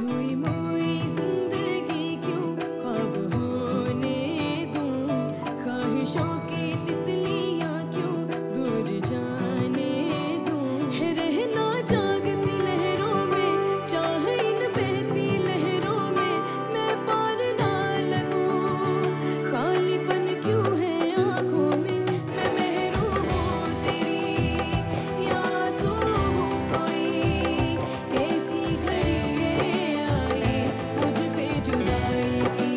छुई मुई जिंदगी क्यों ख्वाब होने दूं, ख्वाहिशों की तितलियां क्यों दूर जाने दूं, है रहना जागती लहरों में, चाहे इन बहती लहरों में मैं पार ना लगूं, खालीपन क्यों है आंखों में, मैं महरूम हूँ तेरी या आंसू हूँ कोई, कैसी घड़ी आई मुझ पे जुदाई की।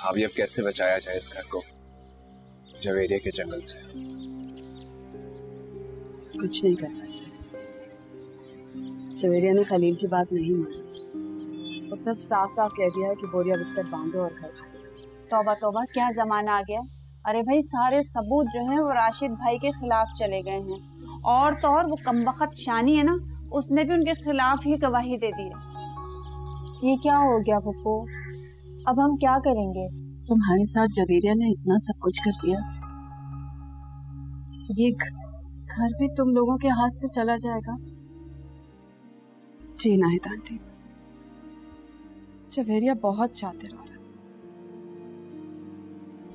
अभी अब कैसे बचाया जाए इस घर को जवेरिया के जंगल से? कुछ नहीं कर सकते। जवेरिया ने खलील की बात नहीं मानी। उसने साफ साफ कह दिया है कि बोरिया बिस्तर बांधो और घर खाली करो। तौबा तौबा, क्या जमाना आ गया। अरे भाई, सारे सबूत जो हैं वो राशिद भाई के खिलाफ चले गए हैं, और तो और वो कमबख्त शानी है ना, उसने भी उनके खिलाफ ही गवाही दे दी है। ये क्या हो गया पप्पू, अब हम क्या करेंगे? तुम्हारे साथ जवेरिया ने इतना सब कुछ कर दिया, ये घर भी तुम लोगों के हाथ से चला जाएगा। जी नाहिद आंटी, जवेरिया बहुत शातिर औरत,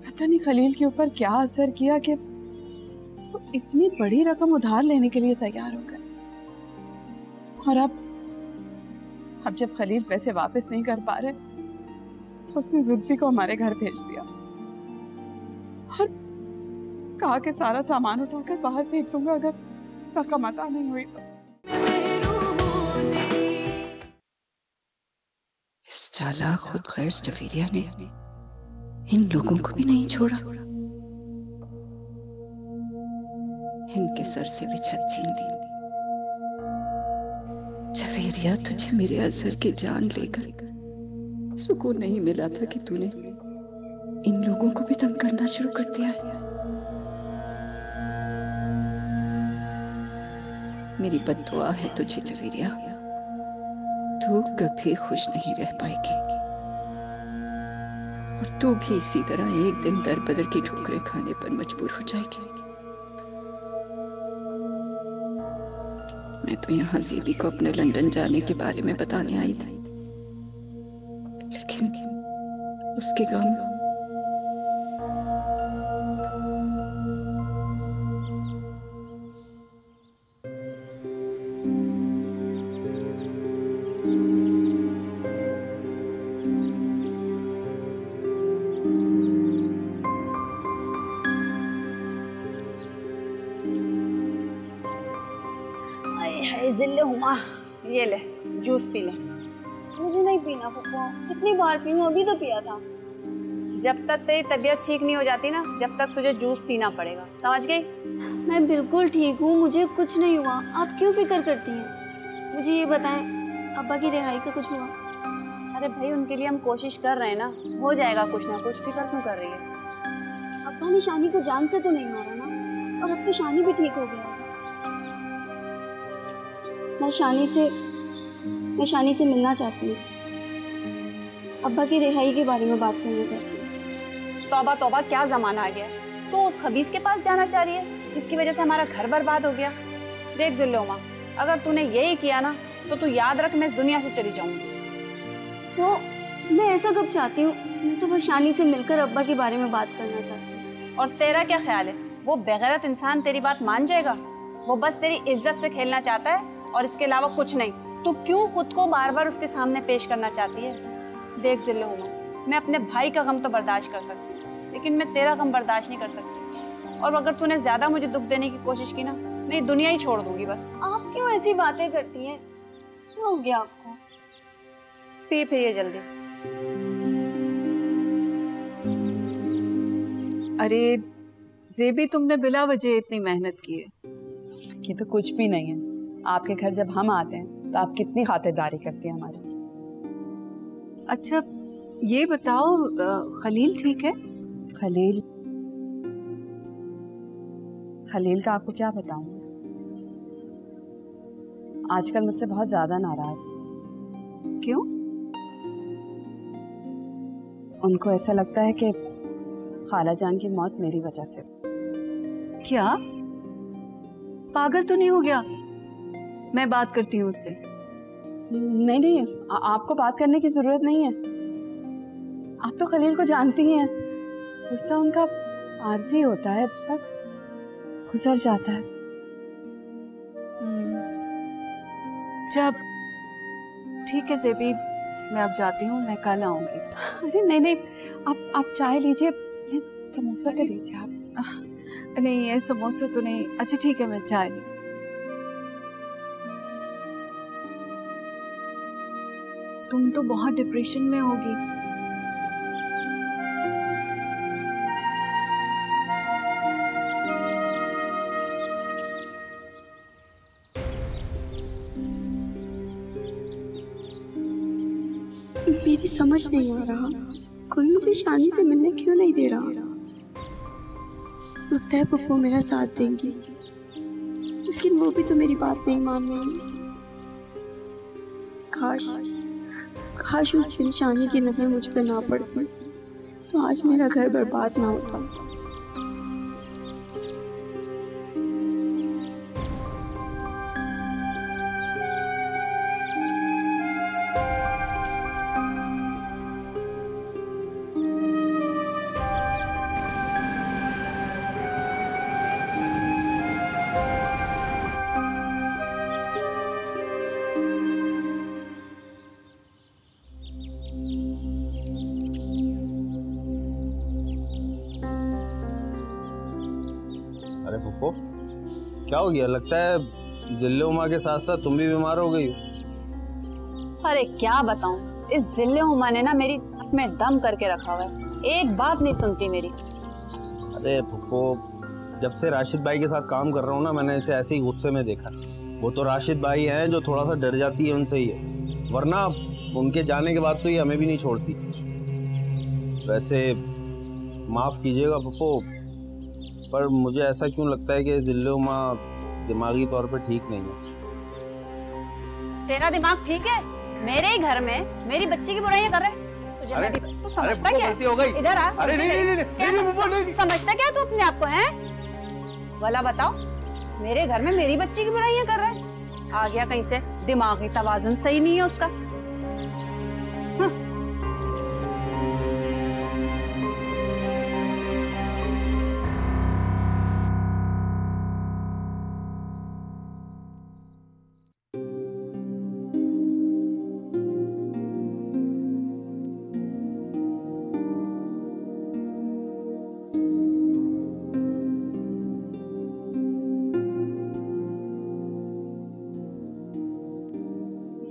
पता नहीं खलील के ऊपर क्या असर किया कि वो इतनी बड़ी रकम उधार लेने के लिए तैयार हो गए, और अब जब खलील पैसे वापस नहीं कर पा रहे तो उसने जुल्फी को हमारे घर भेज दिया और कहा कि सारा सामान उठाकर बाहर फेंक दूंगा अगर रकम अदा नहीं हुई तो। इस चालाक खुदगर्ज जवेरिया ने इन लोगों को भी नहीं छोड़ा, इनके सर से भी छत छीन ली। जवेरिया, तुझे मेरे असर की जान लेकर सुकून नहीं मिला था कि तूने इन लोगों को भी तंग करना शुरू कर दिया है। मेरी बद्दुआ है तुझे जवेरिया, तू कभी खुश नहीं रह पाएगी, और तू भी इसी तरह एक दिन दर बदर की ठोकरें खाने पर मजबूर हो जाएगी। मैं तो यहाँ ज़ेबी को अपने लंदन जाने के बारे में बताने आई थी, लेकिन उसके गम जिल्ले हुमा, ये ले जूस पी ले। मुझे नहीं पीना पप्पू, कितनी बार पीऊं, अभी तो पिया था। जब तक तेरी तबीयत ठीक नहीं हो जाती ना, जब तक तुझे जूस पीना पड़ेगा, समझ गई? मैं बिल्कुल ठीक हूँ, मुझे कुछ नहीं हुआ, आप क्यों फिक्र करती हैं? मुझे ये बताएं, अब्बा की रिहाई का कुछ हुआ? अरे भाई, उनके लिए हम कोशिश कर रहे हैं ना, हो जाएगा कुछ ना कुछ, फिक्र क्यों कर रही है? अब्बा ने शानी को जान से तो नहीं मारा ना, और अब तो शानी भी ठीक हो गया। मैं शानी से मिलना चाहती हूँ, अब्बा की रिहाई के बारे में बात करना चाहती हूँ। तौबा तौबा, क्या जमाना आ गया, तो उस खबीस के पास जाना चाह रही है जिसकी वजह से हमारा घर बर्बाद हो गया। देख जुल्लोमा, अगर तूने यही किया ना तो तू याद रख, मैं इस दुनिया से चली जाऊंगी। तो मैं ऐसा कब चाहती हूँ, मैं तो बस शानी से मिलकर अब्बा के बारे में बात करना चाहती हूँ। और तेरा क्या ख्याल है, वो बेगैरत इंसान तेरी बात मान जाएगा? वो बस तेरी इज्जत से खेलना चाहता है और इसके अलावा कुछ नहीं। तू क्यों खुद को बार बार उसके सामने पेश करना चाहती है? देख जिल्लुमा, मैं अपने भाई का गम तो बर्दाश्त कर सकती हूँ, लेकिन मैं तेरा गम बर्दाश्त नहीं कर सकती, और अगर तूने ज्यादा मुझे दुख देने की कोशिश की ना, मैं ये दुनिया ही छोड़ दूंगी बस। आप क्यों ऐसी बातें करती हैं? क्या हो गया आपको? पी फिर ये जल्दी। अरे ज़ेबी, तुमने बिला वजह इतनी मेहनत की है। ये तो कुछ भी नहीं है। आपके घर जब हम आते हैं तो आप कितनी खातिरदारी करती हैं हमारी। अच्छा ये बताओ, खलील ठीक है? खलील का आपको क्या बताऊं, आजकल मुझसे बहुत ज्यादा नाराज है। क्यों? उनको ऐसा लगता है कि खाला जान की मौत मेरी वजह से। क्या? पागल तो नहीं हो गया? मैं बात करती हूँ उससे। नहीं नहीं, आपको बात करने की जरूरत नहीं है। आप तो खलील को जानती ही हैं, गुस्सा उनका आर्जी होता है, बस गुजर जाता है। जब ठीक है ज़ेबी, मैं अब जाती हूँ, मैं कल आऊंगी। अरे नहीं नहीं, आप चाय लीजिए, समोसा तो लीजिए आप। नहीं ये समोसा तो नहीं। अच्छा ठीक है, मैं चाय ली। तुम तो बहुत डिप्रेशन में होगी। मेरी समझ नहीं आ रहा, कोई मुझे शानी से मिलने क्यों नहीं दे रहा। लगता है पप्पू मेरा साथ देंगी, लेकिन वो भी तो मेरी बात नहीं मान रही। काश उस दिन शानी की नजर मुझ पे ना पड़ती, तो आज मेरा घर बर्बाद ना होता। अरे पप्पो, क्या हो गया? लगता है जिल्ले उमा के साथ साथ तुम भी बीमार हो गई हो। अरे क्या बताऊं, इस जिल्ले उमा ने ना मेरी में दम करके रखा हुआ है, एक बात नहीं सुनती मेरी। अरे पप्पो, जब से राशिद भाई के साथ काम कर रहा हूँ ना, मैंने इसे ऐसे ही गुस्से में देखा। वो तो राशिद भाई हैं जो थोड़ा सा डर जाती है उनसे ही है, वरना उनके जाने के बाद तो ये हमें भी नहीं छोड़ती। वैसे माफ़ कीजिएगा पप्पो, पर मुझे ऐसा क्यों लगता है कि जिल्ले उमा दिमागी तौर पे ठीक नहीं है। तेरा दिमाग ठीक है? मेरे ही घर में मेरी बच्ची की बुराइयां कर रहे हैं। तुझे तू समझता क्या? गलती हो गई। इधर आ। अरे नहीं, समझता क्या तू अपने आप को है? वाला बताओ, मेरे घर में मेरी बच्ची की बुराइयां कर रहा है, आ गया कहीं से, दिमागी तवाज़ुन सही नहीं है उसका।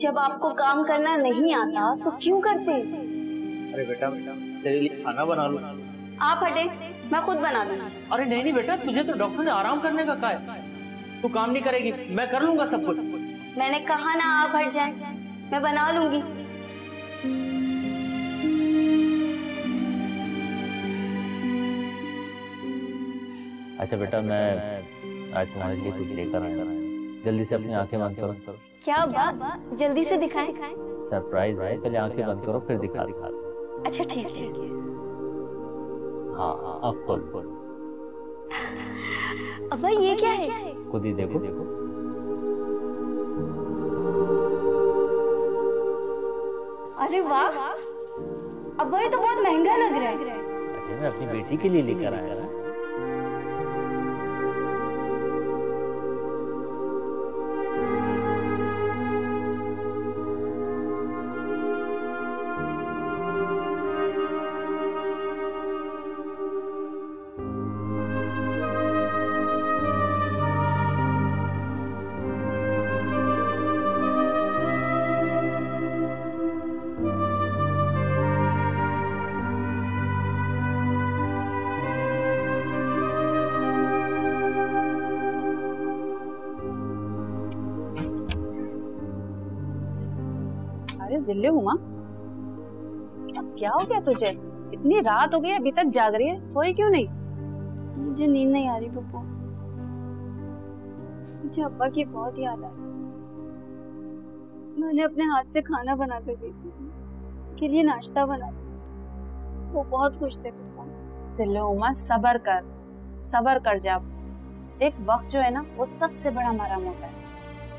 जब आपको काम करना नहीं आता तो क्यों करते हैं? अरे बेटा, तेरे लिए खाना बना लो। आप हटे, मैं खुद बना दूंगा। अरे नहीं नहीं बेटा, तुझे तो डॉक्टर ने आराम करने का कहा है। तू काम नहीं करेगी, मैं कर लूंगा सब कुछ। मैंने कहा ना आप हट जाएं, मैं बना लूंगी। अच्छा बेटा, मैं आज तुम्हारे लिए कुछ लेकर आया, जल्दी से अपनी आंखें बंद करो। क्या बात, जल्दी से दिखाएं। सरप्राइज है, पहले आंखें बंद करो फिर दिखा। अच्छा ठीक है। हाँ अब खोल। अब्बा ये क्या है? खुद ही देखो। अरे वाह अब्बा, ये तो बहुत महंगा लग रहा है। अरे मैं अपनी बेटी के लिए लेकर आया ना। जिल्ले हुआ, अब क्या हो गया तुझे? इतनी रात हो गई, अभी तक जाग रही है, सोई क्यों नहीं? मुझे नींद नहीं आ रही पप्पू, मुझे अब्बा की बहुत याद आ रही। मैंने अपने हाथ से खाना बना कर देती थी, उनके लिए नाश्ता बनाती, वो बहुत खुश थे पप्पा। जिल्ले हुआ, सबर कर जा। एक वक्त जो है ना, वो सबसे बड़ा मरहम होता है।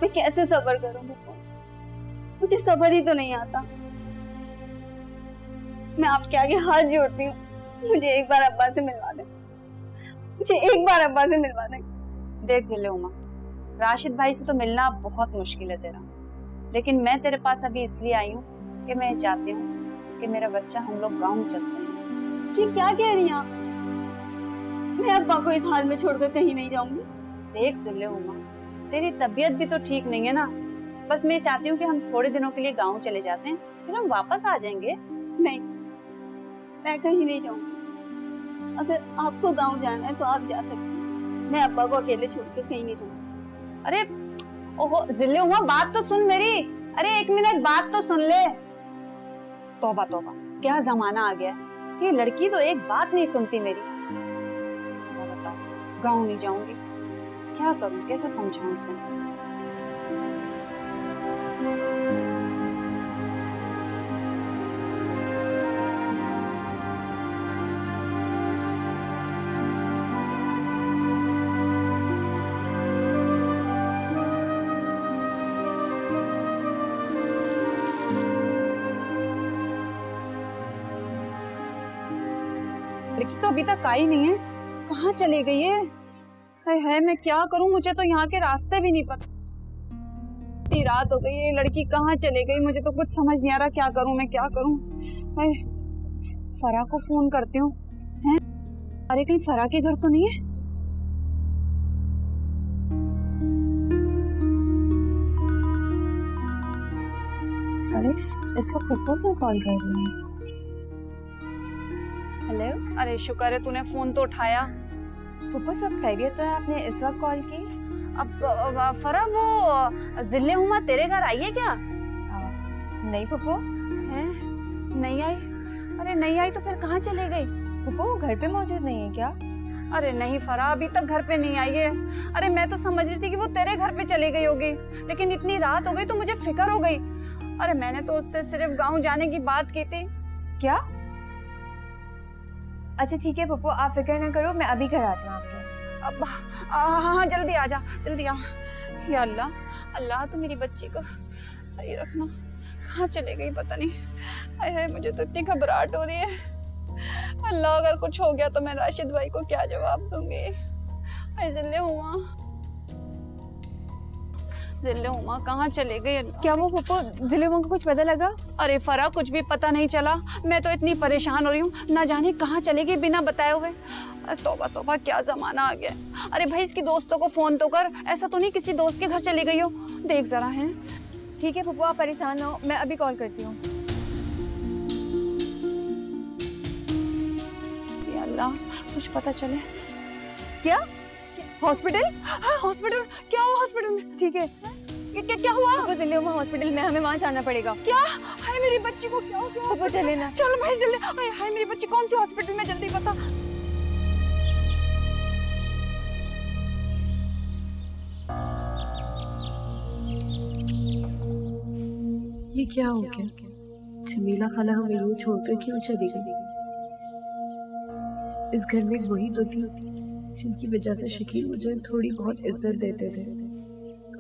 मैं कैसे सब्र करूं फूफा? मुझे सब्र ही तो नहीं आता। मैं आपके आगे हाथ जोड़ती हूँ, मुझे एक बार अब्बा से मिलवा दें, मुझे एक बार अब्बा से मिलवा दें। देख जिले उमा, राशिद भाई से तो मिलना बहुत मुश्किल है तेरा, लेकिन मैं तेरे पास अभी इसलिए आई हूँ कि मैं चाहती हूँ कि मेरा बच्चा हम लोग गाँव चलते हैं। ये क्या कह रही हैं आप? मैं अब्बा को इस हाल में छोड़कर कहीं नहीं जाऊंगी। देख जिले उमा, तेरी तबीयत भी तो ठीक नहीं है ना, बस मैं चाहती हूँ कि हम थोड़े दिनों के लिए गाँव चले जाते हैं, फिर हम वापस आ जाएंगे। नहीं, मैं कहीं नहीं जाऊंगी। अगर आपको गांव जाना है तो आप जा सकते हैं, मैं अब्बा को अकेले छोड़ के कहीं नहीं जाऊंगी। अरे ओहो जिले उमा, बात तो सुन मेरी। अरे 1 मिनट बात तो सुन ले। तौबा तौबा, क्या जमाना आ गया है, ये लड़की तो एक बात नहीं सुनती मेरी। बताओ, गाँव नहीं जाऊंगी, क्या करूं, कैसे समझाऊं उसे? लड़की तो अभी तक आई नहीं है, कहाँ चली गई है? है मैं क्या करूं, मुझे तो यहाँ के रास्ते भी नहीं पता। इतनी रात हो गई है, लड़की कहाँ चले गई, मुझे तो कुछ समझ नहीं आ रहा क्या करूं, मैं क्या करूं। फरा को फोन करती हूँ। अरे कहीं फरा के घर तो नहीं है? अरे इस वक्त फुप्पो को कॉल कर रही है। हेलो। अरे शुक्र है तूने फोन तो उठाया। फुप्पो सब खैरियत तो है, आपने इस वक्त कॉल की? अब फरा वो जिले हुमा तेरे घर आई है क्या? नहीं फुप्पो। है नहीं आई? अरे नहीं आई तो फिर कहाँ चले गई? फुप्पो वो घर पे मौजूद नहीं है क्या? अरे नहीं फरा, अभी तक घर पे नहीं आई है। अरे मैं तो समझ रही थी कि वो तेरे घर पे चली गई होगी, लेकिन इतनी रात हो गई तो मुझे फिक्र हो गई। अरे मैंने तो उससे सिर्फ गाँव जाने की बात की थी। क्या? अच्छा ठीक है पप्पू, आप फिक्र ना करो, मैं अभी घर आती हूँ आपके। अब हाँ जल्दी आ जा, जल्दी आ। या अल्लाह, अल्लाह तो मेरी बच्ची को सही रखना। कहाँ चले गई पता नहीं। हाय मुझे तो इतनी घबराहट हो रही है। अल्लाह अगर कुछ हो गया तो मैं राशिद भाई को क्या जवाब दूंगी। हाय जिले हुआ, जिले हुमा कहाँ चले गए? क्या वो पप्पू जिले हुमा को कुछ पता लगा? अरे फरा कुछ भी पता नहीं चला, मैं तो इतनी परेशान हो रही हूँ, ना जाने कहाँ चले गई बिना बताए हुए। तौबा तौबा, क्या जमाना आ गया। अरे भाई इसकी दोस्तों को फोन तो कर, ऐसा तो नहीं किसी दोस्त के घर चली गई हो, देख जरा है। ठीक है पप्पू, आप परेशान हो, मैं अभी कॉल करती हूँ। या अल्लाह कुछ पता चले। क्या हॉस्पिटल? हाँ हॉस्पिटल, क्या हुआ हॉस्पिटल में? ठीक है, क्या हुआ? वो दिल्ली में हॉस्पिटल में, हमें वहाँ जाना पड़ेगा। क्या? हाय मेरी बच्ची को क्या हो गया? वो चले ना। चलो महेश जल्दी। हाय मेरी बच्ची कौन सी हॉस्पिटल में, जल्दी बता। ये क्या हो गया? जमीला खाला हमें यूं छोड़कर क्यों चली गई? इस घर में वही तो थी जिनकी वजह से शकील मुझे थोड़ी बहुत इज्जत देते थे।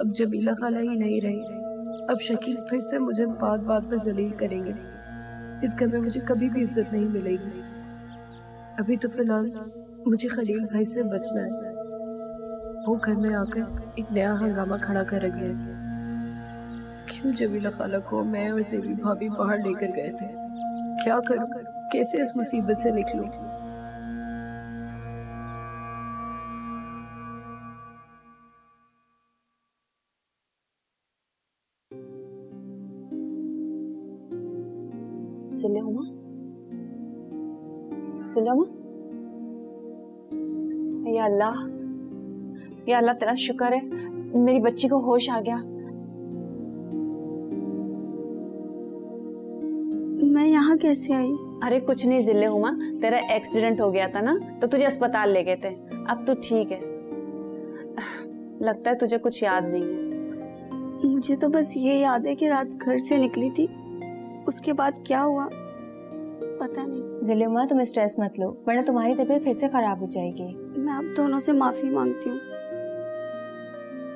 अब जमीला खाला ही नहीं रही, अब शकील फिर से मुझे बात बात पर जलील करेंगे। इस घर में मुझे कभी भी इज्जत नहीं मिलेगी। अभी तो फिलहाल मुझे खलील भाई से बचना है। वो घर में आकर एक नया हंगामा खड़ा कर रख गया। क्यों जमीला खाला को मैं और सेबी भाभी बाहर लेकर गए थे? क्या करूं, कैसे इस मुसीबत से निकलूं? जिले हुमा, जिले हुमा, या अल्लाह, या अल्लाह तेरा शुक्र है मेरी बच्ची को होश आ गया। मैं यहाँ कैसे आई? अरे कुछ नहीं जिले हुमा, तेरा एक्सीडेंट हो गया था ना, तो तुझे अस्पताल ले गए थे। अब तू ठीक है। लगता है तुझे कुछ याद नहीं है। मुझे तो बस ये याद है कि रात घर से निकली थी, उसके बाद क्या हुआ पता नहीं। जिले हुमा तुम स्ट्रेस मत लो, वरना तुम्हारी तबीयत फिर से खराब हो जाएगी। मैं आप दोनों से माफी मांगती हूँ।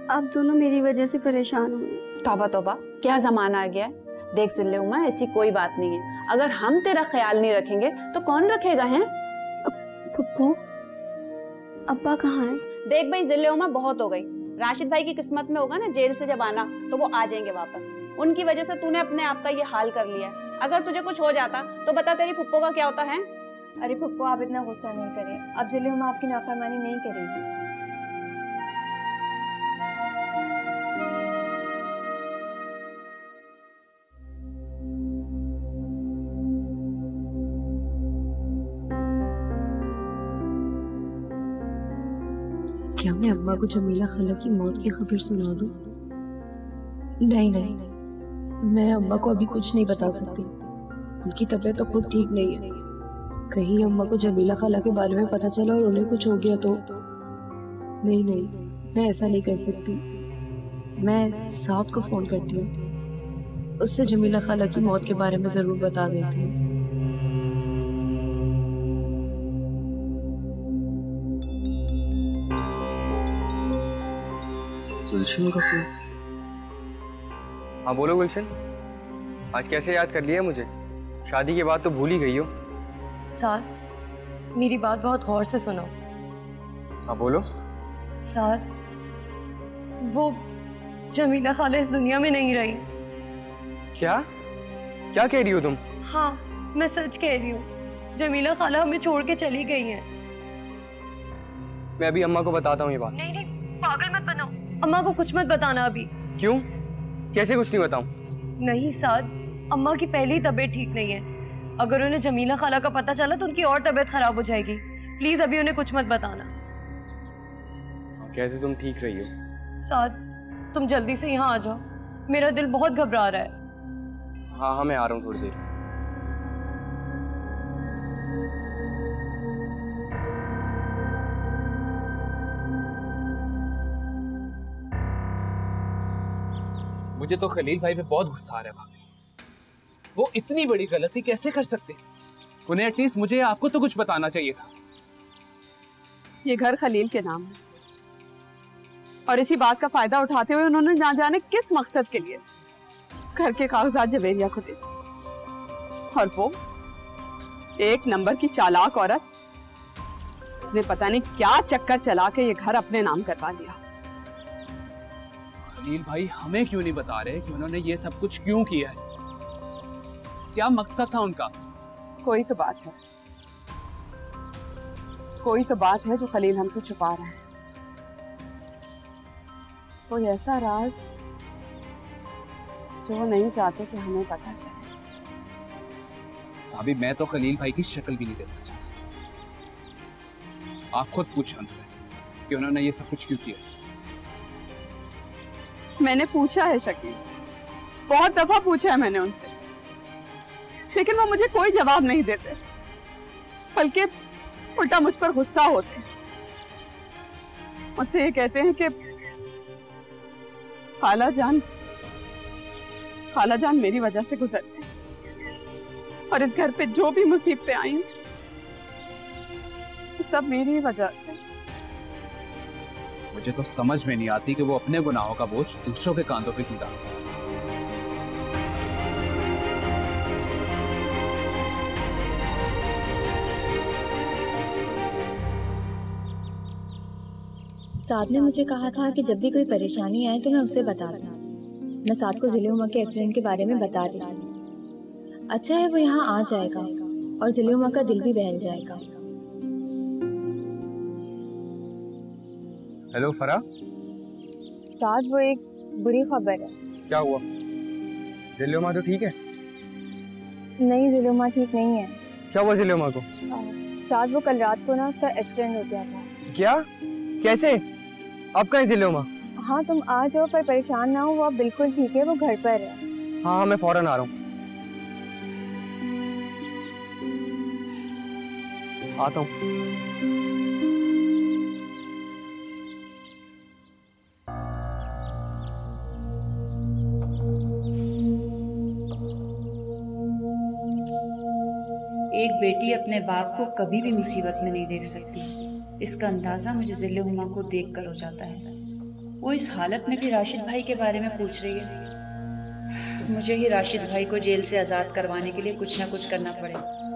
आप दोनों मेरी वजह से परेशान हुए। तौबा तौबा, क्या जमाना आ गया है। देख जिल्ले उमा, ऐसी कोई बात नहीं है। अगर हम तेरा ख्याल नहीं रखेंगे तो कौन रखेगा है? पप्पू, अब्बा कहाँ हैं? देख भाई जिल्ले उमा, बहुत हो गई। राशिद भाई की किस्मत में होगा ना जेल से जब आना, तो वो आ जाएंगे वापस। उनकी वजह से तूने अपने आप का ये हाल कर लिया है। अगर तुझे कुछ हो जाता तो बता तेरी फुप्पो का क्या होता है? अरे पप्पू, आप इतना गुस्सा नहीं करें। अब जिले हम आपकी नाफरमानी नहीं करेगी। क्या मैं अम्मा को जमीला खाला की मौत की खबर सुना दूं? नहीं नहीं, मैं अम्मा को अभी कुछ नहीं बता सकती। उनकी तबीयत तो खुद ठीक नहीं है। कहीं अम्मा को जमीला खाला के बारे में पता चला और उन्हें कुछ हो गया तो? नहीं नहीं, मैं ऐसा नहीं कर सकती। मैं साहब को फोन करती हूँ, उससे जमीला खाला की मौत के बारे में जरूर बता देती हूँ। गुलशन का फोन। हाँ बोलो गुलशन, आज कैसे याद कर लिया मुझे? शादी के बाद तो भूल ही गई हो। साथ, मेरी बात बहुत गौर से सुनो। हाँ बोलो। साथ, वो जमीला खाला इस दुनिया में नहीं रही। क्या क्या कह रही हो तुम? हाँ, मैं सच कह रही हूँ। जमीला खाला हमें छोड़ के चली गई हैं। मैं अभी अम्मा को बताता हूँ ये बात। नहीं नहीं, पागल मत बनो। अम्मा को कुछ मत बताना अभी। क्यों? कैसे कुछ नहीं बताऊं? नहीं साद, अम्मा की पहले ही तबीयत ठीक नहीं है। अगर उन्हें जमीला खाला का पता चला तो उनकी और तबीयत खराब हो जाएगी। प्लीज अभी उन्हें कुछ मत बताना। कैसे तुम ठीक रही हो? साद, तुम जल्दी से यहाँ आ जाओ, मेरा दिल बहुत घबरा रहा है। हाँ हाँ, मैं आ रहा हूँ थोड़ी देर। मुझे तो खलील भाई पे बहुत गुस्सा आ रहा है भाभी। वो इतनी बड़ी गलती कैसे कर सकते? उन्हें एटलीस्ट मुझे आपको तो कुछ बताना चाहिए था। ये घर खलील के नाम है और इसी बात का फायदा उठाते हुए उन्होंने ना जाने किस मकसद के लिए घर के कागजात जवेरिया को दे दिए। और वो एक नंबर की चालाक औरत, उसने पता नहीं क्या चक्कर चला के ये घर अपने नाम करवा लिया। खलील भाई हमें क्यों नहीं बता रहे कि उन्होंने ये सब कुछ क्यों किया है? क्या मकसद था उनका? कोई तो बात है, कोई तो बात है जो खलील हमसे छुपा रहा है। कोई ऐसा राज जो वो नहीं चाहते कि हमें पता चले। भाभी मैं तो खलील भाई की शक्ल भी नहीं देखना चाहता। आप खुद पूछें उनसे कि उन्होंने ये सब कुछ क्यों किया। मैंने पूछा है शकील, बहुत दफा पूछा है मैंने उनसे, लेकिन वो मुझे कोई जवाब नहीं देते, बल्कि उल्टा मुझ पर गुस्सा होते। मुझसे ये कहते हैं कि खाला जान मेरी वजह से गुजरते हैं और इस घर पे जो भी मुसीबतें आई सब मेरी वजह से। मुझे तो समझ में नहीं आती कि वो अपने गुनाहों का बोझ दूसरों के कांधों पे क्यों डालते हैं। साद ने मुझे कहा था कि जब भी कोई परेशानी आए तो मैं उसे बता दूं। मैं साद को जिले उमा के एक्सीडेंट के बारे में बता देती हूँ। अच्छा है वो यहाँ आ जाएगा और जिले उमा का दिल भी बहल जाएगा। हेलो फरा। साद, वो एक बुरी खबर है। क्या हुआ? जिले तो ठीक है? नहीं, जिले ठीक नहीं है। क्या हुआ जिले को? साद, वो कल रात को ना उसका एक्सीडेंट हो गया था। क्या? कैसे? अब कहाँ जिले? हाँ, तुम आ जाओ, पर परेशान ना हो, वो अब बिल्कुल ठीक है, वो घर पर है। हाँ मैं फौरन आ रहा हूँ। आता हूँ। एक बेटी अपने बाप को कभी भी मुसीबत में नहीं देख सकती। इसका अंदाजा मुझे जिले हुमा को देख कर हो जाता है। वो इस हालत में भी राशिद भाई के बारे में पूछ रही है। मुझे ही राशिद भाई को जेल से आज़ाद करवाने के लिए कुछ ना कुछ करना पड़ेगा।